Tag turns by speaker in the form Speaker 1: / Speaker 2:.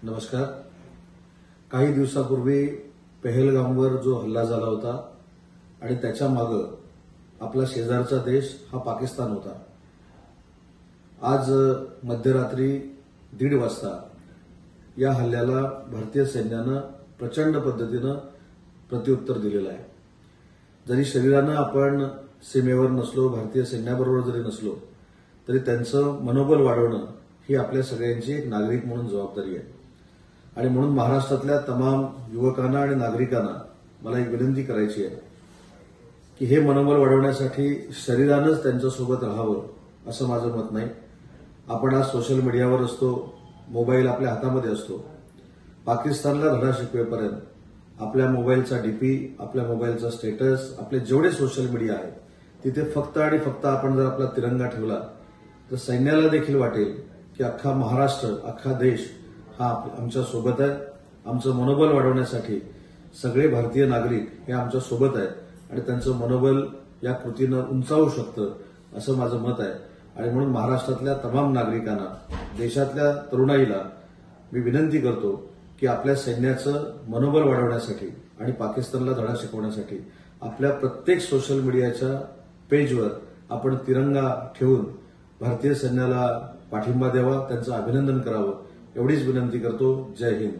Speaker 1: नमस्कार. काही दिवसापूर्वी पहलगामवर जो हल्ला झाला होता आणि त्याच्या मागे आपला शेजारचा देश हा पाकिस्तान होता. आज मध्यरात्री 1:30 वाजता या हल्ल्याला भारतीय सैन्यानं प्रचंड पद्धतीनं प्रत्युत्तर दिलेलं आहे. जरी शरीरानं आपण सीमेवर नसलो, भारतीय सैन्याबरोबर जरी नसलो, तरी त्यांचं मनोबल वाढवणं ही आपल्या सगळ्यांची एक नागरिक म्हणून जबाबदारी आहे. आणि म्हणून महाराष्ट्रातल्या तमाम युवकांना आणि नागरिकांना मला एक विनंती करायची आहे की हे मनोबल वाढवण्यासाठी शरीरानंच त्यांच्यासोबत राहावं असं माझं मत नाही. आपण आज सोशल मीडियावर असतो, मोबाईल आपल्या हातामध्ये असतो. पाकिस्तानला धडा शिकवेपर्यंत आपल्या मोबाईलचा डीपी, आपल्या मोबाईलचा स्टेटस, आपले जेवढे सोशल मीडिया आहे तिथे फक्त आणि फक्त आपण जर आपला तिरंगा ठेवला तर सैन्याला देखील वाटेल की अख्खा महाराष्ट्र, अख्खा देश हा आमच्या सोबत आहे. आमचं मनोबल वाढवण्यासाठी सगळे भारतीय नागरिक हे आमच्या सोबत आहेत आणि त्यांचं मनोबल या कृतीनं उंचावू शकतं असं माझं मत आहे. आणि म्हणून महाराष्ट्रातल्या तमाम नागरिकांना, देशातल्या तरुणाईला मी विनंती करतो की आपल्या सैन्याचं मनोबल वाढवण्यासाठी आणि पाकिस्तानला धडा शिकवण्यासाठी आपल्या प्रत्येक सोशल मीडियाच्या पेजवर आपण तिरंगा ठेवून भारतीय सैन्याला पाठिंबा द्यावा, त्यांचं अभिनंदन करावं एवढीच विनंती करतो. जय हिंद.